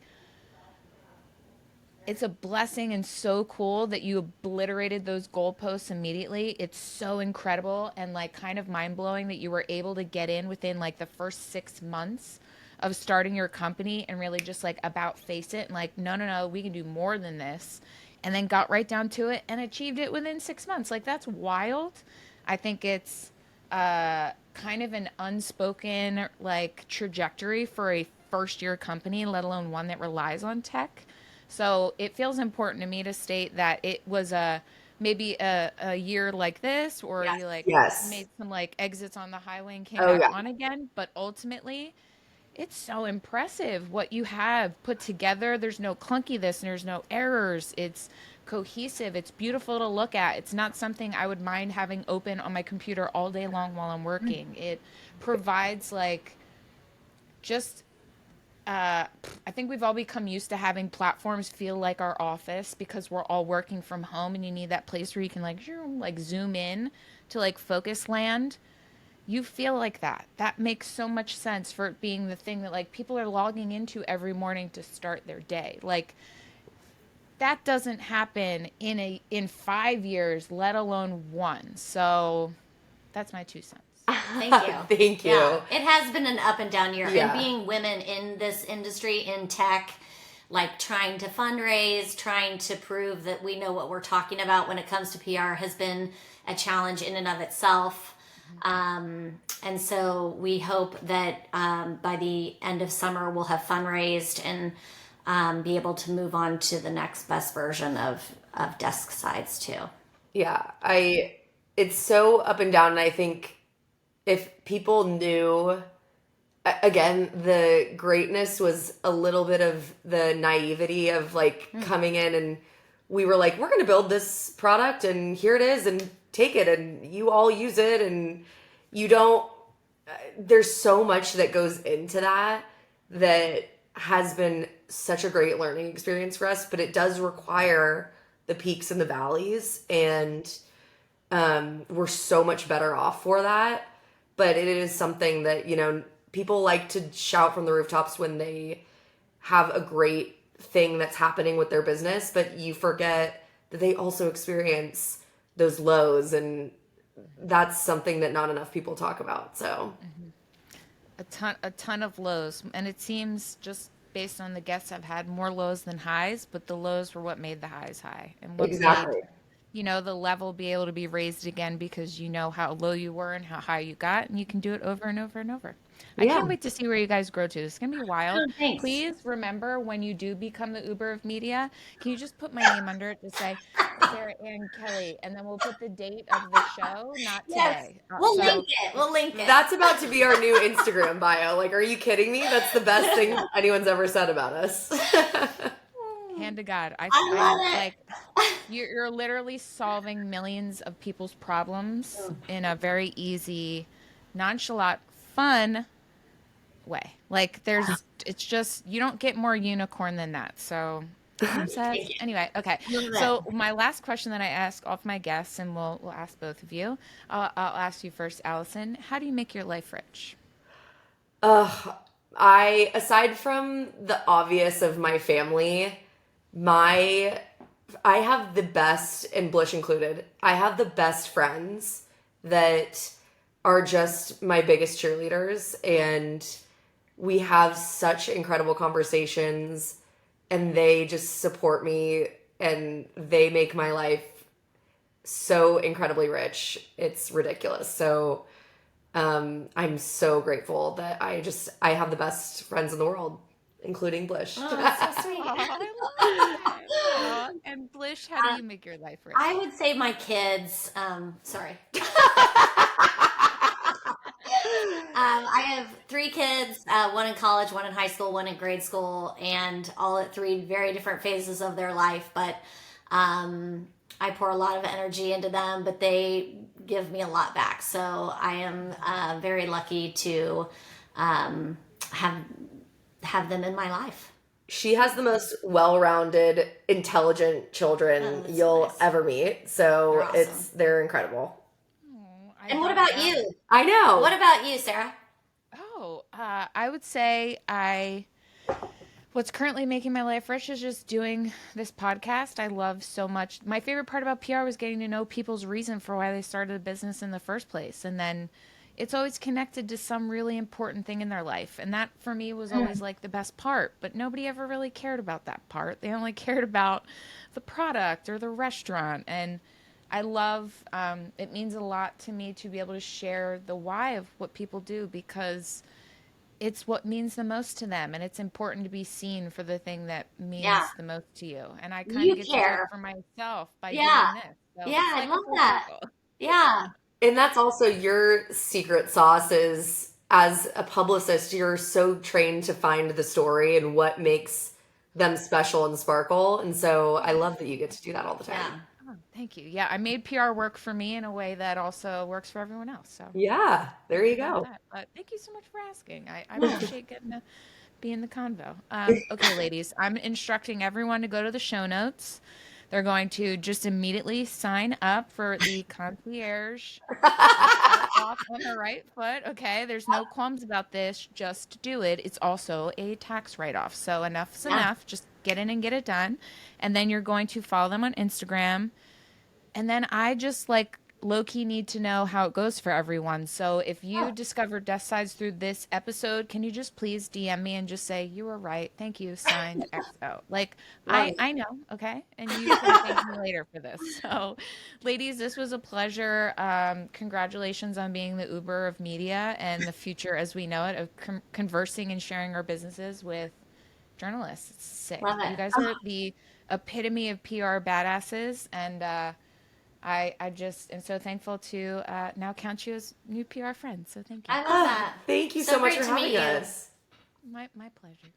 it's a blessing and so cool that you obliterated those goalposts immediately. It's so incredible and like kind of mind blowing that you were able to get in within like the first 6 months of starting your company and really just like about face it and like, no, no, no, we can do more than this. And then got right down to it and achieved it within 6 months. Like that's wild. I think it's kind of an unspoken like trajectory for a first year company, let alone one that relies on tech. So it feels important to me to state that it was maybe a year like this, or yes, you like yes. made some like exits on the highway and came Oh back yeah. on again. But ultimately, it's so impressive what you have put together. There's no clunkiness, there's no errors. It's cohesive. It's beautiful to look at. It's not something I would mind having open on my computer all day long while I'm working. It provides like just I think we've all become used to having platforms feel like our office because we're all working from home and you need that place where you can like zoom in to like focus land. You feel like that. That makes so much sense for it being the thing that like people are logging into every morning to start their day. Like that doesn't happen in 5 years, let alone one. So that's my 2 cents. Thank you. Thank you. Yeah, it has been an up and down year. Yeah. And being women in this industry, in tech, like trying to fundraise, trying to prove that we know what we're talking about when it comes to PR has been a challenge in and of itself. And so we hope that by the end of summer we'll have fundraised and be able to move on to the next best version of desk sides too. Yeah. It's so up and down, and I think if people knew, again, the greatness was a little bit of the naivety of like coming in and we were like, we're going to build this product and here it is and take it and you all use it and you don't, there's so much that goes into that has been such a great learning experience for us, but it does require the peaks and the valleys, and we're so much better off for that. But it is something that, people like to shout from the rooftops when they have a great thing that's happening with their business, but you forget that they also experience those lows and that's something that not enough people talk about. So A ton of lows, and it seems, just based on the guests I've had, more lows than highs, but the lows were what made the highs high, and what made, exactly. the level be able to be raised again, because you know how low you were and how high you got, and you can do it over and over and over. I Yeah. can't wait to see where you guys grow to. It's going to be wild. Oh, thanks. Please remember, when you do become the Uber of media, can you just put my name under it to say Sara Ann Kelly, and then we'll put the date of the show, not Yes. today. We'll So link it. We'll link it. That's about to be our new Instagram bio. Like, are you kidding me? That's the best thing anyone's ever said about us. hand to God, I love it. like, you're literally solving millions of people's problems in a very easy, nonchalant, fun way. Like, it's just, you don't get more unicorn than that. So, Thank you. anyway, okay. Love it. So my last question that I ask all of my guests, and we'll ask both of you. I'll ask you first, Allison. How do you make your life rich? Aside from the obvious of my family, my I have the best, and Blish included, I have the best friends that are just my biggest cheerleaders, and we have such incredible conversations, and they just support me, and they make my life so incredibly rich. It's ridiculous. So I'm so grateful that I have the best friends in the world, including Blish. Oh, that's so sweet. Oh, I love it. Aw, and Blish, how do you make your life rich? I would say my kids. Sorry. I have 3 kids, one in college, one in high school, one in grade school, and all at 3 very different phases of their life. But I pour a lot of energy into them, but they give me a lot back. So I am very lucky to have them in my life. She has the most well-rounded, intelligent children that's you'll nice. ever meet. So They're awesome. they're incredible. Oh, I And what love about that. you? I know. What about you, Sarah? Oh, I would say what's currently making my life rich is just doing this podcast. I love so much. My favorite part about PR was getting to know people's reason for why they started a business in the first place. And then it's always connected to some really important thing in their life. And that for me was always like the best part, but nobody ever really cared about that part. They only cared about the product or the restaurant. And I love, it means a lot to me to be able to share the why of what people do, because it's what means the most to them, and it's important to be seen for the thing that means Yeah. the most to you. And I kind You of get to do it care. for myself by Yeah. doing this. So Yeah, it's I like love a full that. circle. Yeah. And that's also your secret sauce is, as a publicist, you're so trained to find the story and what makes them special and sparkle. And so I love that you get to do that all the time. Yeah. Oh, thank you. Yeah, I made PR work for me in a way that also works for everyone else. So Yeah, there you about go. that. But thank you so much for asking. I appreciate getting to be in the convo. Okay, ladies, I'm instructing everyone to go to the show notes. They're going to just immediately sign up for the concierge. Start off on the right foot. Okay, there's no qualms about this. Just do it. It's also a tax write-off. So enough's Yeah. enough. Just get in and get it done. And then you're going to follow them on Instagram. And then I just like low-key need to know how it goes for everyone. So if you discover Death Sides through this episode, can you just please DM me and just say, you were right. Thank you. Signed XO. Like, Right. I know. Okay. And you can thank me later for this. So ladies, this was a pleasure. Congratulations on being the Uber of media and the future as we know it of conversing and sharing our businesses with journalists. It's sick. Love it. You guys are the epitome of PR badasses, and I just am so thankful to now count you as new PR friends. So thank you. I love that. Thank you so much great for to meet having you. us. My pleasure.